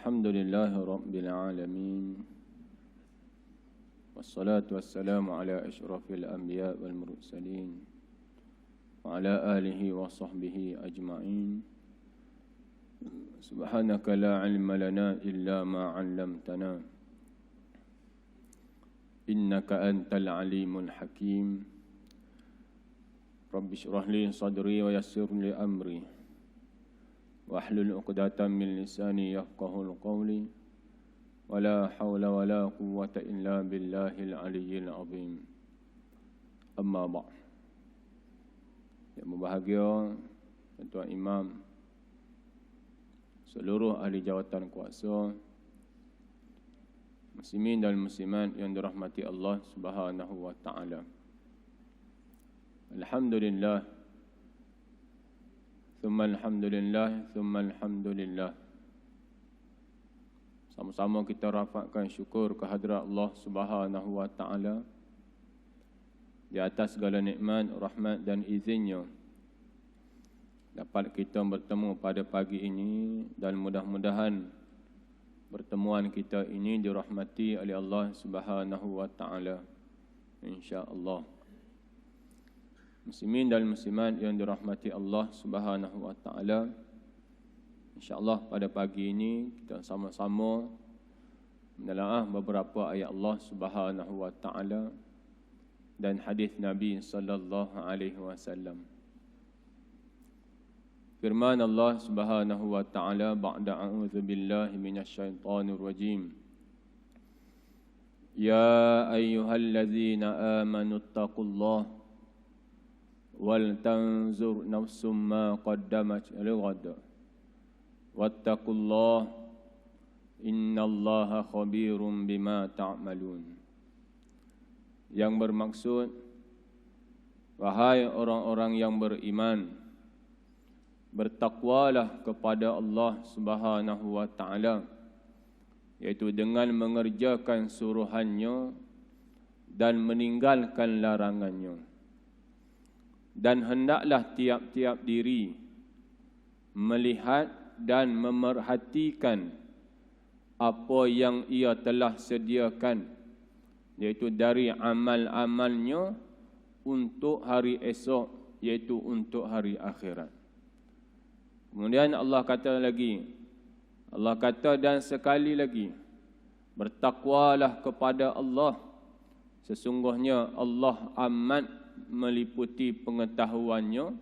Alhamdulillahi Rabbil Alamin. Wassalatu wassalamu ala asyrafil anbiya wal mursalin wa ala alihi wa sahbihi ajma'in. Subhanaka la ilma lana illa ma 'allamtana innaka antal alimul hakim. Rabbi shrah li sadri wa yassir li amri wahlul 'uqdatam min lisani yafqahul qawli. Wala hawla wala quwwata illa billahil aliyyil azim. Amma ba'd. Yang berbahagia Tuan Imam, seluruh ahli jawatan kuasa, muslimin dan muslimat yang dirahmati Allah Subhanahu wa taala. Alhamdulillah. Thumma alhamdulillah, thumma alhamdulillah. Sama-sama kita rafakkan syukur kehadrat Allah Subhanahu wa taala di atas segala nikmat, rahmat dan izinnya dapat kita bertemu pada pagi ini, dan mudah-mudahan pertemuan kita ini dirahmati oleh Allah Subhanahu wa taala, insya-Allah. Muslimin dan muslimat yang dirahmati Allah Subhanahu wa taala, insya-Allah pada pagi ini kita sama-sama menelaah beberapa ayat Allah Subhanahu wa taala dan hadis Nabi sallallahu alaihi wasallam. Firman Allah Subhanahu wa taala ba'da a'udzu billahi minasyaitonir rajim. Ya ayyuhallazina amanu taqullaha wal tanzur nafsum ma qaddamat lighad. Wattaqullah innallaha khabirum bima ta'malun. Yang bermaksud, wahai orang-orang yang beriman, bertakwalah kepada Allah Subhanahu wa taala, yaitu dengan mengerjakan suruhannya dan meninggalkan larangannya. Dan hendaklah tiap-tiap diri melihat dan memerhatikan apa yang ia telah sediakan, yaitu dari amal-amalnya untuk hari esok, yaitu untuk hari akhirat. Kemudian Allah kata lagi, Allah kata dan sekali lagi, bertakwalah kepada Allah, sesungguhnya Allah amat meliputi pengetahuannya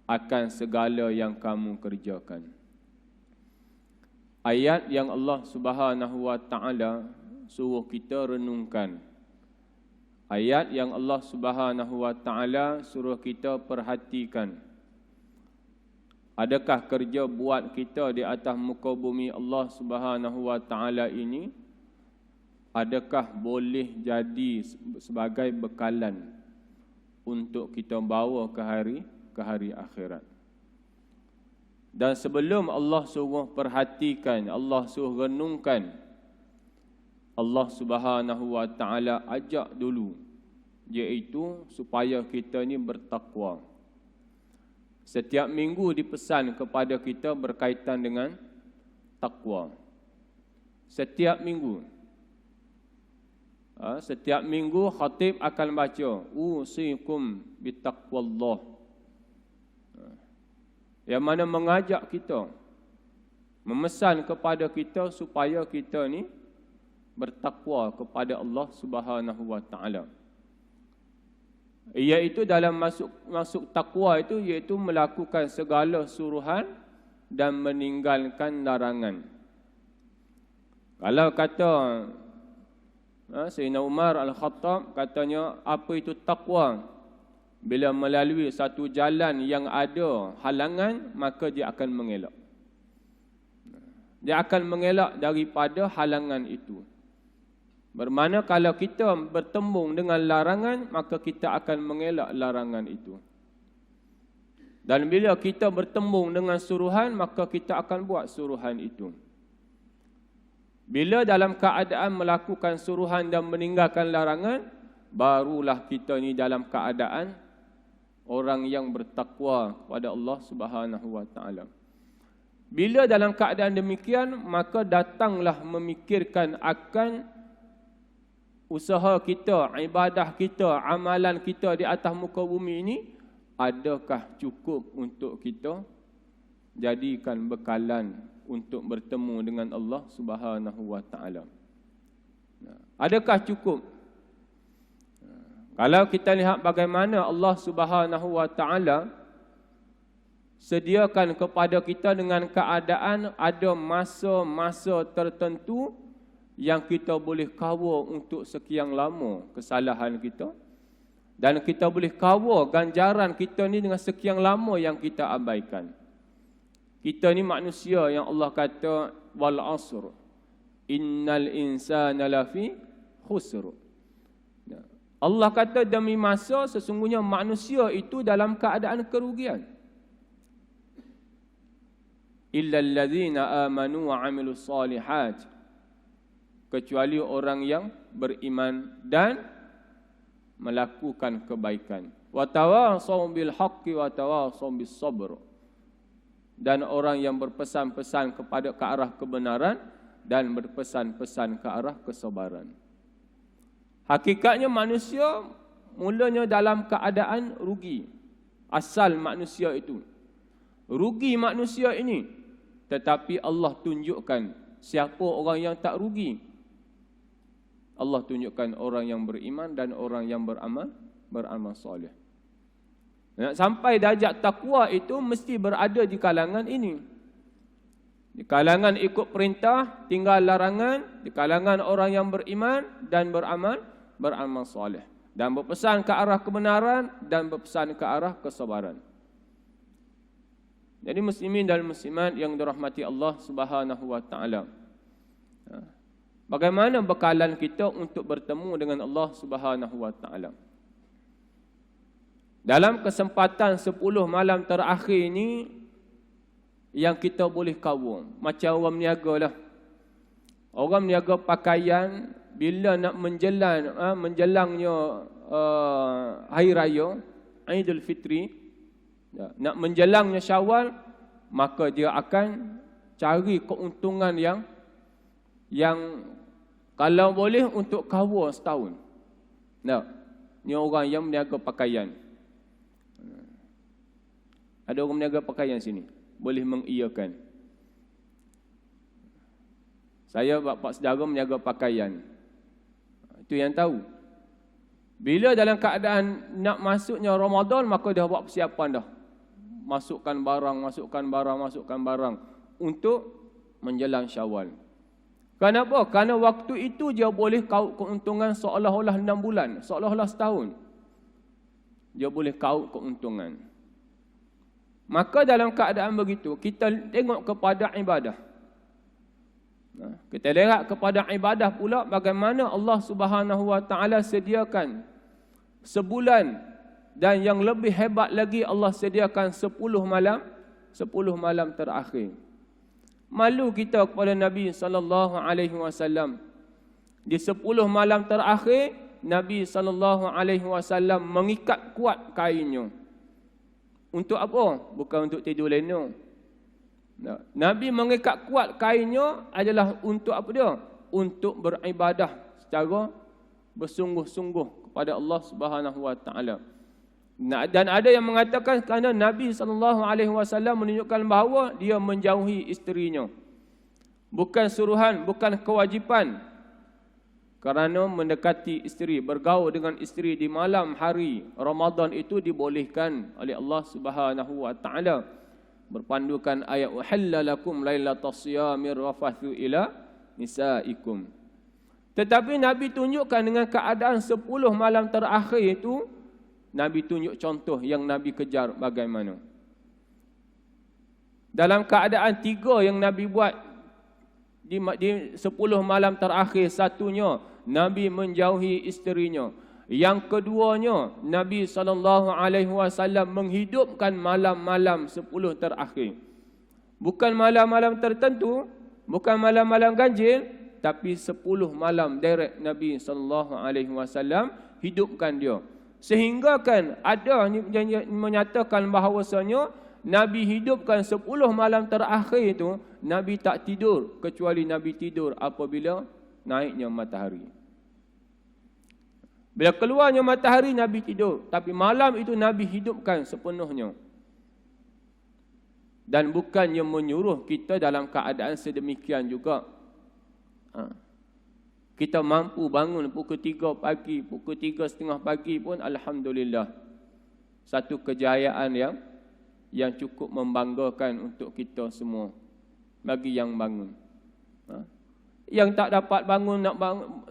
akan segala yang kamu kerjakan. Ayat yang Allah Subhanahu wa taala suruh kita renungkan. Ayat yang Allah Subhanahu wa taala suruh kita perhatikan. Adakah kerja buat kita di atas muka bumi Allah Subhanahu wa taala ini, adakah boleh jadi sebagai bekalan untuk kita bawa ke hari akhirat? Dan sebelum Allah suruh perhatikan, Allah suruh renungkan, Allah Subhanahu wa taala ajak dulu, iaitu supaya kita ni bertakwa. Setiap minggu dipesan kepada kita berkaitan dengan takwa. Setiap minggu. Setiap minggu khatib akan baca, usikum bitaqwallah. Yang mana mengajak kita, memesan kepada kita supaya kita ni bertakwa kepada Allah Subhanahu wa taala. Iaitu dalam masuk takwa itu, iaitu melakukan segala suruhan dan meninggalkan larangan. Kalau kata Sayyidina Umar Al-Khattab, katanya apa itu takwa? Bila melalui satu jalan yang ada halangan, maka dia akan mengelak. Dia akan mengelak daripada halangan itu. Bermakna kalau kita bertembung dengan larangan, maka kita akan mengelak larangan itu. Dan bila kita bertembung dengan suruhan, maka kita akan buat suruhan itu. Bila dalam keadaan melakukan suruhan dan meninggalkan larangan, barulah kita ni dalam keadaan orang yang bertakwa kepada Allah Subhanahu wa taala. Bila dalam keadaan demikian, maka datanglah memikirkan akan usaha kita, ibadah kita, amalan kita di atas muka bumi ini, adakah cukup untuk kita jadikan bekalan untuk bertemu dengan Allah Subhanahu wa taala. Adakah cukup? Kalau kita lihat bagaimana Allah Subhanahu wa taala sediakan kepada kita dengan keadaan ada masa-masa tertentu yang kita boleh cover untuk sekian lama kesalahan kita, dan kita boleh cover ganjaran kita ni dengan sekian lama yang kita abaikan. Kita ni manusia yang Allah kata wal asr innal insana lafi khusr. Allah kata demi masa sesungguhnya manusia itu dalam keadaan kerugian. Illa allazina amanu wa amilus solihat, kecuali orang yang beriman dan melakukan kebaikan. Wa tawasaw bil haqqi wa tawasaw bis sabr, dan orang yang berpesan-pesan kepada ke arah kebenaran dan berpesan-pesan ke arah kesabaran. Hakikatnya manusia mulanya dalam keadaan rugi. Asal manusia itu rugi manusia ini. Tetapi Allah tunjukkan siapa orang yang tak rugi. Allah tunjukkan orang yang beriman dan orang yang beramal soleh. Nak sampai darjat takwa itu mesti berada di kalangan ini. Di kalangan ikut perintah, tinggal larangan, di kalangan orang yang beriman dan beramal soleh, dan berpesan ke arah kebenaran dan berpesan ke arah kesabaran. Jadi muslimin dan muslimat yang dirahmati Allah Subhanahu wa taala, bagaimana bekalan kita untuk bertemu dengan Allah Subhanahu wa taala? Dalam kesempatan 10 malam terakhir ini yang kita boleh cover, macam orang berniaga lah. Orang berniaga pakaian bila nak menjelangnya hari raya Aidil Fitri, nak menjelangnya Syawal, maka dia akan cari keuntungan yang kalau boleh untuk cover setahun. Nah, ni orang yang berniaga pakaian. Ada orang berniaga pakaian sini, boleh mengiyakan. Saya bapa saudara berniaga pakaian. Itu yang tahu. Bila dalam keadaan nak masuknya Ramadan, maka dah buat persiapan dah. Masukkan barang untuk menjelang Syawal. Kenapa? Kerana waktu itu dia boleh kaut keuntungan seolah-olah 6 bulan, seolah-olah setahun. Dia boleh kaut keuntungan. Maka dalam keadaan begitu, kita tengok kepada ibadah. Kita lihat kepada ibadah pula bagaimana Allah Subhanahu wa taala sediakan sebulan, dan yang lebih hebat lagi Allah sediakan 10 malam terakhir. Malu kita kepada Nabi sallallahu alaihi wasallam. Di 10 malam terakhir Nabi sallallahu alaihi wasallam mengikat kuat kainnya. Untuk apa? Bukan untuk tidur lena. Nabi mengikat kuat kainnya adalah untuk apa dia? Untuk beribadah secara bersungguh-sungguh kepada Allah Subhanahu wa taala. Dan ada yang mengatakan kerana Nabi SAW menunjukkan bahawa dia menjauhi isterinya. Bukan suruhan, bukan kewajipan. Kerana mendekati isteri, bergaul dengan isteri di malam hari Ramadan itu dibolehkan oleh Allah Subhanahu wa taala. Berpandukan ayat uhilla lakum lailatas siyamir rafathu ila nisaikum. Tetapi Nabi tunjukkan dengan keadaan 10 malam terakhir itu, Nabi tunjuk contoh yang Nabi kejar bagaimana. Dalam keadaan 3 yang Nabi buat di 10 malam terakhir, satunya Nabi menjauhi isterinya. Yang keduanya, Nabi SAW menghidupkan malam-malam 10 terakhir. Bukan malam-malam tertentu, bukan malam-malam ganjil, tapi 10 malam direct Nabi SAW hidupkan dia. Sehingga kan ada yang menyatakan bahawasanya Nabi hidupkan 10 malam terakhir itu, Nabi tak tidur, kecuali Nabi tidur apabila naiknya matahari. Bila keluarnya matahari, Nabi tidur. Tapi malam itu Nabi hidupkan sepenuhnya. Dan bukannya menyuruh kita dalam keadaan sedemikian juga. Kita mampu bangun pukul 3 pagi, pukul 3:30 pagi pun Alhamdulillah. Satu kejayaan yang cukup membanggakan untuk kita semua. Bagi yang bangun. Yang tak dapat bangun,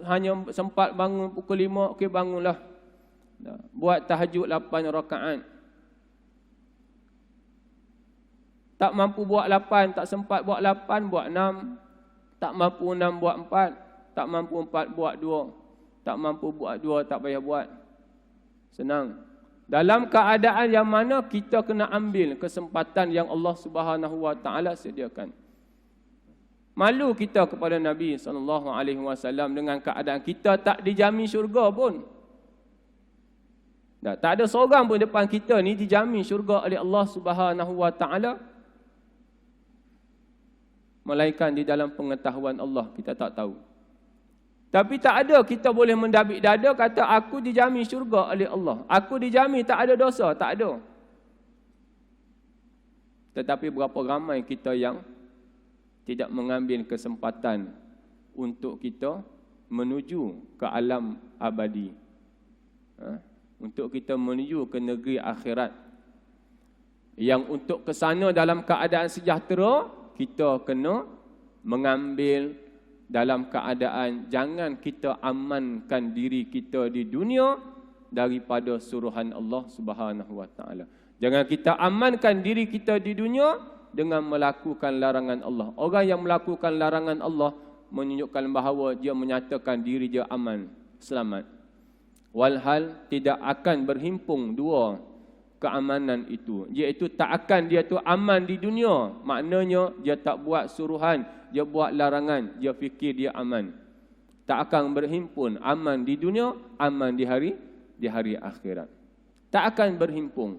hanya sempat bangun pukul 5, okey bangunlah. Buat tahajud 8 rakaat. Tak mampu buat 8, tak sempat buat 8, buat 6. Tak mampu 6, buat 4. Tak mampu 4, buat 2. Tak mampu buat 2, tak payah buat. Senang. Dalam keadaan yang mana kita kena ambil kesempatan yang Allah Subhanahu Wa Taala sediakan. Malu kita kepada Nabi SAW dengan keadaan kita tak dijamin syurga pun. Tak ada seorang pun depan kita ni dijamin syurga oleh Allah Subhanahu Wa Taala. Melainkan di dalam pengetahuan Allah, kita tak tahu. Tapi tak ada kita boleh mendabik dada kata aku dijamin syurga oleh Allah. Aku dijamin tak ada dosa, tak ada. Tetapi berapa ramai kita yang tidak mengambil kesempatan untuk kita menuju ke alam abadi. Untuk kita menuju ke negeri akhirat. Yang untuk ke sana dalam keadaan sejahtera, kita kena mengambil dalam keadaan jangan kita amankan diri kita di dunia daripada suruhan Allah Subhanahu Wa Taala. Jangan kita amankan diri kita di dunia dengan melakukan larangan Allah. Orang yang melakukan larangan Allah menunjukkan bahawa dia menyatakan diri dia aman, selamat. Walhal tidak akan berhimpung dua keamanan itu, iaitu tak akan dia tu aman di dunia. Maknanya dia tak buat suruhan, dia buat larangan, dia fikir dia aman. Tak akan berhimpun aman di dunia, aman di hari akhirat. Tak akan berhimpun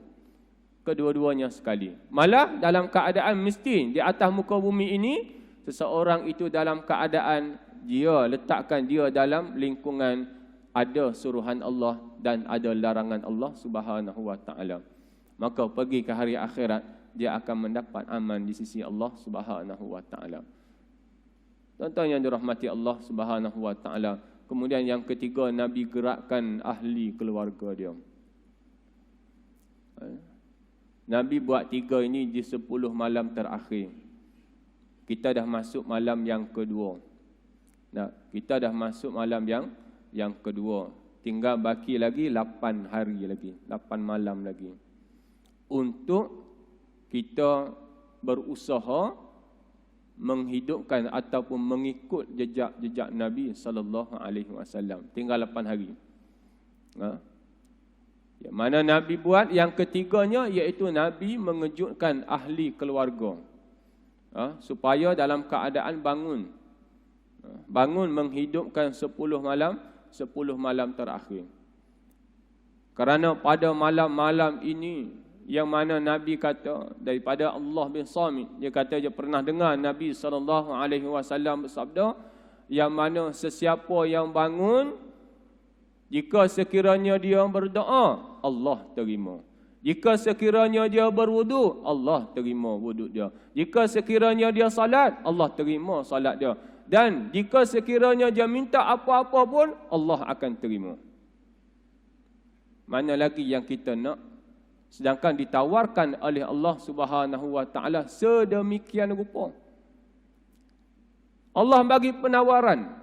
kedua-duanya sekali. Malah dalam keadaan miskin di atas muka bumi ini, seseorang itu dalam keadaan dia letakkan dia dalam lingkungan ada suruhan Allah dan ada larangan Allah Subhanahu Wa Taala. Maka pergi ke hari akhirat, dia akan mendapat aman di sisi Allah Subhanahu Wa Taala. Tuan-tuan yang dirahmati Allah Subhanahu Wa Taala. Kemudian yang ketiga, Nabi gerakkan ahli keluarga dia. Nabi buat 3 ini di 10 malam terakhir. Kita dah masuk malam yang kedua. Kita dah masuk malam yang kedua. Tinggal baki lagi 8 hari lagi, 8 malam lagi. Untuk kita berusaha menghidupkan ataupun mengikut jejak-jejak Nabi sallallahu alaihi wasallam. Tinggal 8 hari. Yang mana Nabi buat yang ketiganya, iaitu Nabi mengejutkan ahli keluarga. Supaya dalam keadaan bangun. Bangun menghidupkan 10 malam terakhir. Kerana pada malam-malam ini yang mana Nabi kata daripada Allah bin Samit, dia kata dia pernah dengar Nabi SAW bersabda, yang mana sesiapa yang bangun, jika sekiranya dia berdoa, Allah terima. Jika sekiranya dia berwudu, Allah terima wudu dia. Jika sekiranya dia salat, Allah terima salat dia. Dan jika sekiranya dia minta apa-apa pun, Allah akan terima. Mana lagi yang kita nak? Sedangkan ditawarkan oleh Allah Subhanahu Wa Taala sedemikian rupa. Allah bagi penawaran.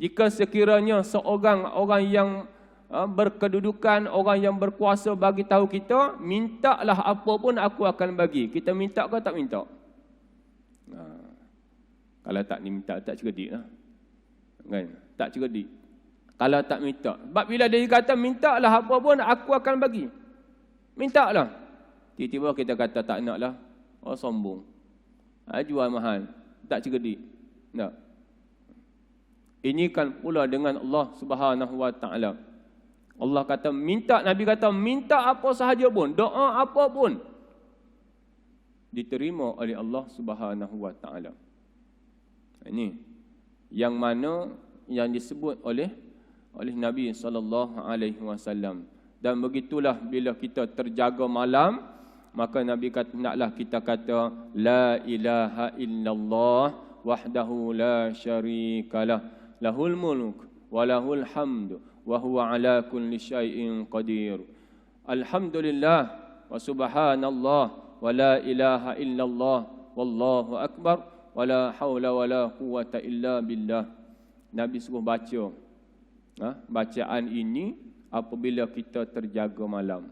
Jika sekiranya orang yang berkedudukan, orang yang berkuasa bagi tahu kita, mintalah apa pun aku akan bagi. Kita minta ke tak minta? Kalau tak minta, tak cerdik lah. Kan? Tak cerdik. Kalau tak minta. Sebab bila dia kata mintalah apa pun aku akan bagi. Mintalah. Tiba-tiba kita kata tak nak lah. Oh sombong. Jual mahal. Tak cerdik. Tak. Ini kan pula dengan Allah Subhanahu Wa Taala. Allah kata minta, Nabi kata minta apa sahaja pun, doa apa pun. diterima oleh Allah Subhanahu wa taala. Ini yang mana yang disebut oleh Nabi sallallahu alaihi wasallam. Dan begitulah bila kita terjaga malam, maka Nabi kata hendaklah kita kata la ilaha illallah wahdahu la syarikalah lahul mulk wa lahul hamd wa huwa ala kulli syai'in qadir. Alhamdulillah wa subhanallah wa la ilaha illallah wallahu akbar wa la haula wa la quwwata illa billah. Nabi suruh baca bacaan ini apabila kita terjaga malam.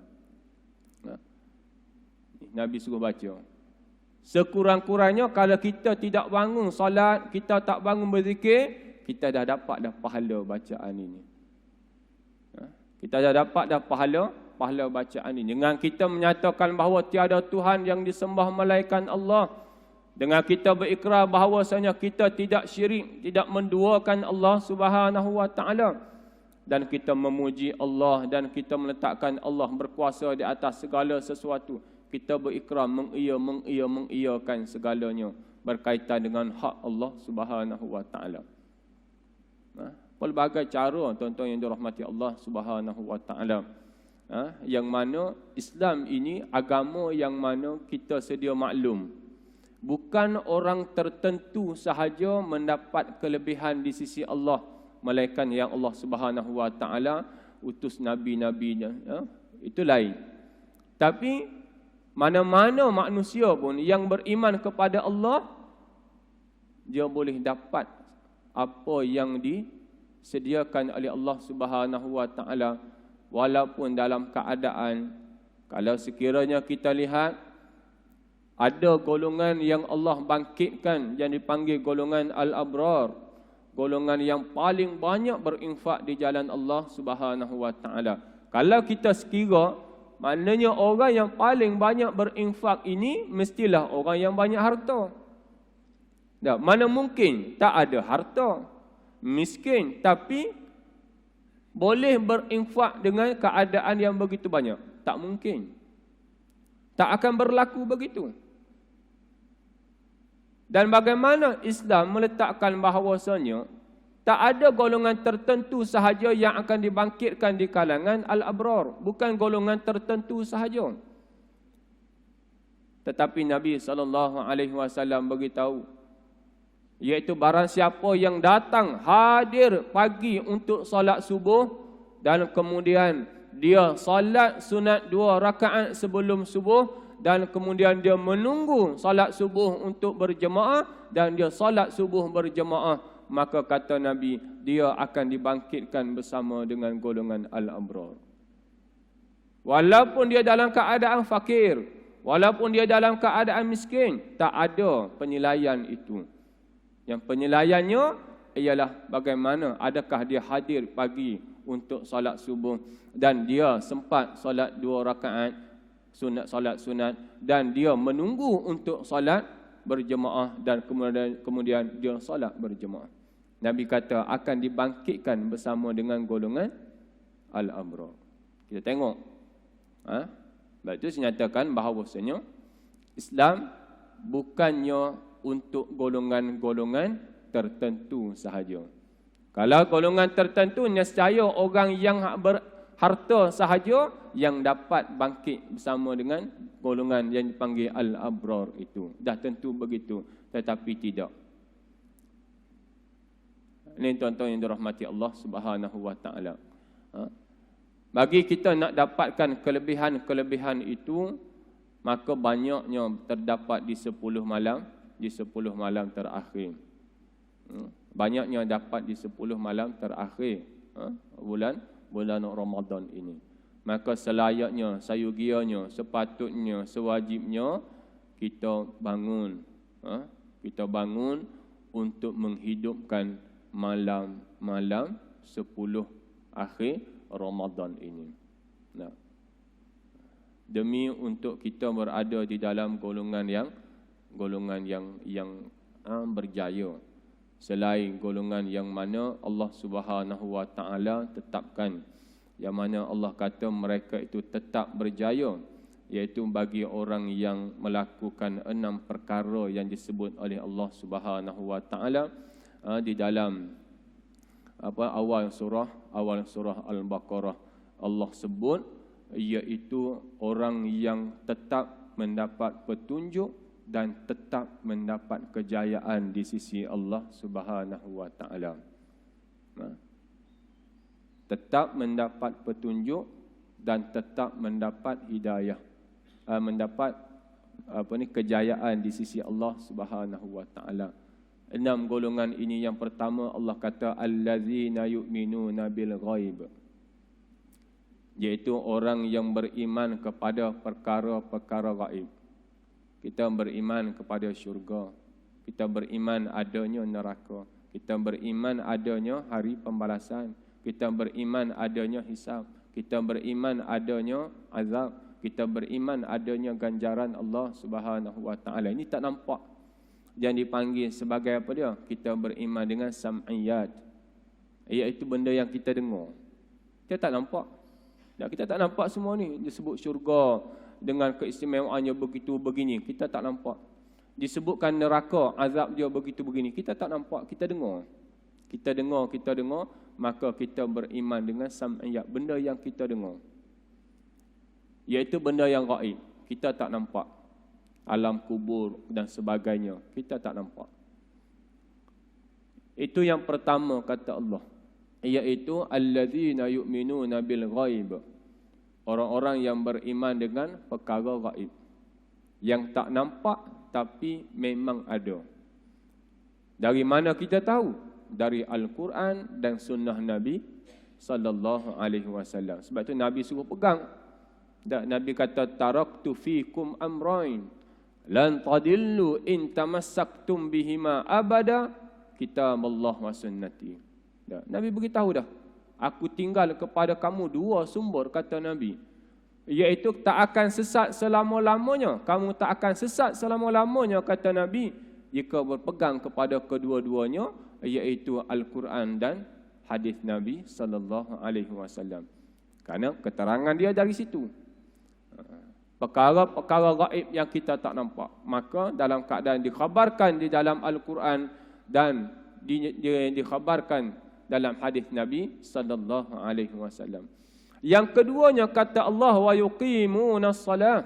Nabi suruh baca. Sekurang-kurangnya kalau kita tidak bangun solat, kita tak bangun berzikir, kita dah dapat pahala bacaan ini. Kita dah dapat pahala bacaan ini. Dengan kita menyatakan bahawa tiada Tuhan yang disembah melainkan Allah. Dengan kita berikrar bahawasanya kita tidak syirik, tidak menduakan Allah Subhanahu wa taala. Dan kita memuji Allah dan kita meletakkan Allah berkuasa di atas segala sesuatu. Kita berikrar mengiyakan segalanya berkaitan dengan hak Allah Subhanahu wa taala. Pelbagai cara tuan-tuan yang dirahmati Allah Subhanahu wa taala. Yang mana Islam ini agama yang mana kita sedia maklum. Bukan orang tertentu sahaja mendapat kelebihan di sisi Allah, melainkan yang Allah Subhanahu wa taala utus nabi-nabinya, itu lain. Tapi mana-mana manusia pun yang beriman kepada Allah, dia boleh dapat apa yang disediakan oleh Allah Subhanahu wa taala, walaupun dalam keadaan, kalau sekiranya kita lihat ada golongan yang Allah bangkitkan yang dipanggil golongan al-abrar, golongan yang paling banyak berinfak di jalan Allah Subhanahu wa taala. Kalau kita sekira, maknanya orang yang paling banyak berinfak ini mestilah orang yang banyak harta. Tak, mana mungkin tak ada harta, miskin tapi boleh berinfak dengan keadaan yang begitu banyak? Tak mungkin. Tak akan berlaku begitu. Dan bagaimana Islam meletakkan bahawasanya tak ada golongan tertentu sahaja yang akan dibangkitkan di kalangan al-abrar, bukan golongan tertentu sahaja. Tetapi Nabi SAW beritahu, iaitu barang siapa yang datang hadir pagi untuk solat subuh dan kemudian dia solat sunat 2 rakaat sebelum subuh, dan kemudian dia menunggu solat subuh untuk berjemaah dan dia solat subuh berjemaah, maka kata Nabi, dia akan dibangkitkan bersama dengan golongan al-abrar. Walaupun dia dalam keadaan fakir, walaupun dia dalam keadaan miskin, tak ada penilaian itu. Yang penilaiannya ialah bagaimana, adakah dia hadir pagi untuk solat subuh dan dia sempat solat 2 rakaat solat sunat, dan dia menunggu untuk solat berjemaah dan kemudian dia solat berjemaah. Nabi kata akan dibangkitkan bersama dengan golongan al-abrar. Kita tengok. Sebab itu saya nyatakan bahawasanya Islam bukannya untuk golongan-golongan tertentu sahaja. Kalau golongan tertentu, nescaya orang yang berharta sahaja yang dapat bangkit bersama dengan golongan yang dipanggil al-abrar itu. Dah tentu begitu, tetapi tidak. Ini tuan-tuan yang dirahmati Allah Subhanahu wa taala. Bagi kita nak dapatkan kelebihan-kelebihan itu, maka banyaknya terdapat di 10 malam, di 10 malam terakhir. Banyaknya dapat di 10 malam terakhir bulan Ramadan ini. Maka selayaknya, sayugianya, sepatutnya, sewajibnya kita bangun. Kita bangun untuk menghidupkan malam-malam 10 akhir Ramadan ini. Demi untuk kita berada di dalam golongan yang berjaya. Selain golongan yang mana Allah Subhanahu wa taala tetapkan, yang mana Allah kata mereka itu tetap berjaya iaitu bagi orang yang melakukan 6 perkara yang disebut oleh Allah Subhanahu wa taala di dalam awal surah Al-Baqarah. Allah sebut iaitu orang yang tetap mendapat petunjuk dan tetap mendapat kejayaan di sisi Allah Subhanahu wa taala. Tetap mendapat petunjuk dan tetap mendapat hidayah, mendapat kejayaan di sisi Allah Subhanahu wa taala. 6 golongan ini, yang pertama Allah kata allazina yu'minuna bil ghaib, iaitu orang yang beriman kepada perkara-perkara gaib. Kita beriman kepada syurga, kita beriman adanya neraka, kita beriman adanya hari pembalasan, kita beriman adanya hisab, kita beriman adanya azab, kita beriman adanya ganjaran Allah Subhanahu wa taala. Ini tak nampak, yang dipanggil sebagai apa dia? Kita beriman dengan sam'iyat, iaitu benda yang kita dengar. Kita tak nampak. Kita tak nampak semua ni. Disebut syurga dengan keistimewaannya begitu begini, kita tak nampak. Disebutkan neraka, azab dia begitu begini, kita tak nampak, kita dengar. Kita dengar, maka kita beriman dengan sam'iyat, benda yang kita dengar, iaitu benda yang gaib, kita tak nampak. Alam kubur dan sebagainya, kita tak nampak. Itu yang pertama kata Allah, iaitu allazina yu'minuna bil ghaib, orang-orang yang beriman dengan perkara gaib, yang tak nampak tapi memang ada. Dari mana kita tahu? Dari Al-Quran dan sunnah Nabi sallallahu alaihi wasallam. Sebab tu Nabi suruh pegang. Dan Nabi kata taraktu fikum amrain lan tadillu in tamassaktum bihima abada, kitabullah wa sunnati. Nabi beritahu dah, aku tinggal kepada kamu 2 sumber, kata Nabi, iaitu tak akan sesat selama-lamanya. Kamu tak akan sesat selama-lamanya, kata Nabi, jika berpegang kepada kedua-duanya, iaitu Al-Quran dan hadis Nabi sallallahu alaihi wasallam. Kerana keterangan dia dari situ. Perkara-perkara gaib yang kita tak nampak, maka dalam keadaan dikhabarkan di dalam Al-Quran dan dikhabarkan dalam hadis Nabi sallallahu alaihi wasallam. Yang keduanya kata Allah wa yuqimunas salah,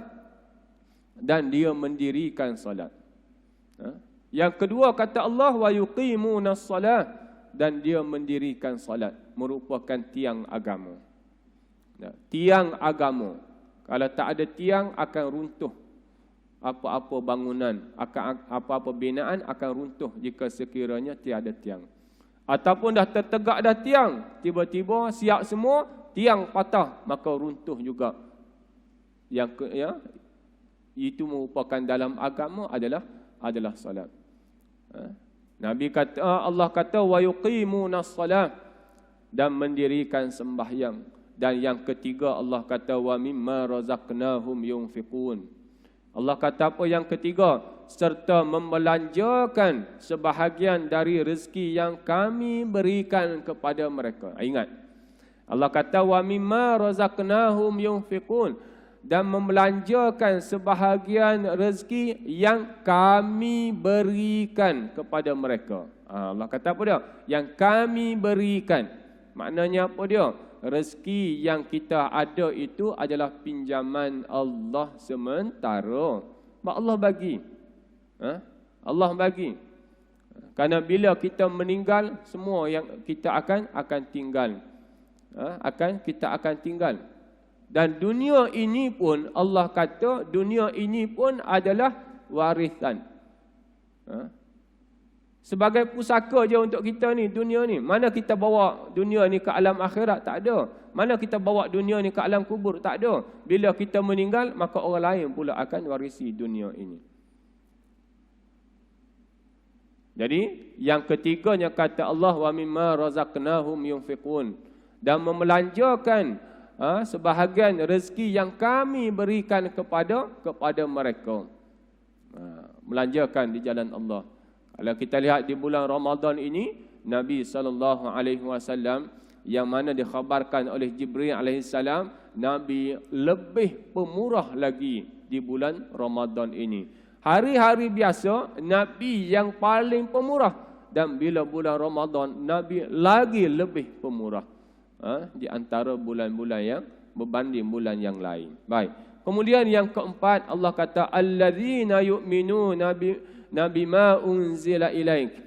dan dia mendirikan salat. Yang kedua kata Allah wa yuqimunas salah, dan dia mendirikan salat, merupakan tiang agama. Tiang agama. Kalau tak ada tiang akan runtuh. Apa-apa bangunan, apa-apa binaan akan runtuh jika sekiranya tiada tiang. Ataupun dah tertegak dah tiang, tiba-tiba siap semua, tiang patah, maka runtuh juga. Itu merupakan dalam agama adalah salat. Nabi kata, Allah kata wa yuqimunas salat, dan mendirikan sembahyang. Dan yang ketiga Allah kata wa mimma razaqnahum yunfiqun. Allah kata apa yang ketiga? Serta membelanjakan sebahagian dari rezeki yang kami berikan kepada mereka. Ingat, Allah kata wa mimma razaqnahum yunfiqun, dan membelanjakan sebahagian rezeki yang kami berikan kepada mereka. Allah kata apa dia? Yang kami berikan. Maknanya apa dia? Rezeki yang kita ada itu adalah pinjaman Allah sementara. Allah bagi. Allah bagi. Karena bila kita meninggal, semua yang kita akan tinggal. Kita akan tinggal. Dan dunia ini pun Allah kata dunia ini pun adalah warisan. Sebagai pusaka je untuk kita ni, dunia ni. Mana kita bawa dunia ni ke alam akhirat? Tak ada. Mana kita bawa dunia ni ke alam kubur? Tak ada. Bila kita meninggal, maka orang lain pula akan warisi dunia ini. Jadi, yang ketiganya kata Allah, wa mimma razaqnahum yunfiqun, dan membelanjakan sebahagian rezeki yang kami berikan kepada mereka. Melanjakan di jalan Allah. Kalau kita lihat di bulan Ramadan ini, Nabi SAW yang mana dikhabarkan oleh Jibril alaihissalam, Nabi lebih pemurah lagi di bulan Ramadan ini. Hari-hari biasa Nabi yang paling pemurah, dan bila bulan Ramadan Nabi lagi lebih pemurah di antara bulan-bulan yang berbanding bulan yang lain. Baik. Kemudian yang keempat, Allah kata alladzina yu'minuna bima unzila ilaik.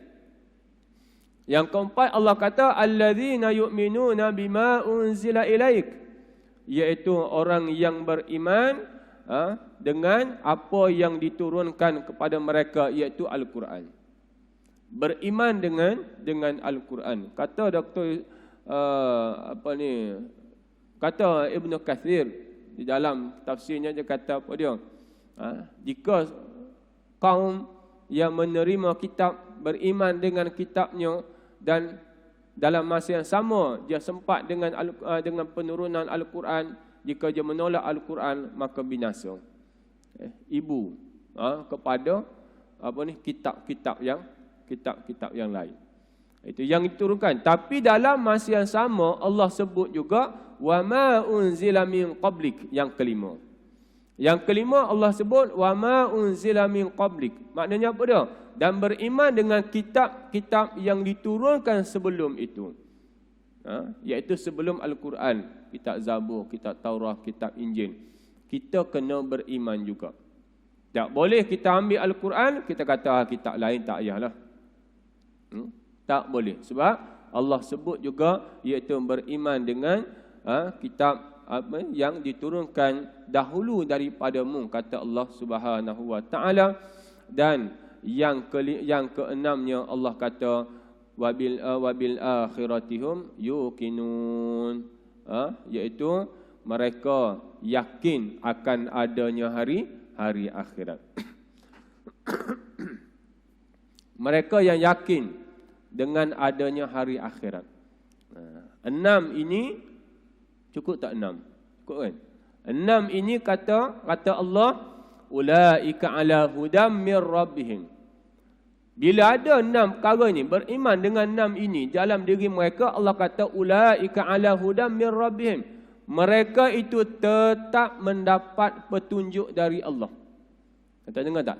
Yang keempat Allah kata alladzina yu'minuna bima unzila ilaik, iaitu orang yang beriman dengan apa yang diturunkan kepada mereka, iaitu Al-Quran. Beriman dengan Al-Quran. Kata Dr. Kata Ibnu Katsir di dalam tafsirnya, dia kata apa dia? Jika kaum yang menerima kitab, beriman dengan kitabnya, dan dalam masa yang sama dia sempat dengan penurunan Al-Quran, jika dia menolak Al-Quran maka binasa. Ibu kepada kitab-kitab yang lain. Itu yang diturunkan. Tapi dalam masa yang sama Allah sebut juga wa ma unzila min qablik, yang kelima. Yang kelima Allah sebut wa ma unzila min qablik. Maknanya apa dia? Dan beriman dengan kitab-kitab yang diturunkan sebelum itu. Iaitu sebelum Al-Quran, kitab Zabur, kitab Taurah, kitab Injil. Kita kena beriman juga. Tak boleh kita ambil Al-Quran, kita kata kitab lain tak payahlah. Tak boleh. Sebab Allah sebut juga iaitu beriman dengan kitab yang diturunkan dahulu daripadamu, kata Allah Subhanahu wa taala. Dan yang keenamnya Allah kata wabil akhiratihum yuqinun, iaitu mereka yakin akan adanya hari akhirat. Mereka yang yakin dengan adanya hari akhirat. 6 ini cukup tak 6? Cukup kan? 6 ini kata Allah ulaika ala hudam mir rabbihim. Bila ada 6 perkara ini, beriman dengan 6 ini dalam diri mereka, Allah kata ulaika ala hudam mir rabbihim. Mereka itu tetap mendapat petunjuk dari Allah. Kata dengar tak?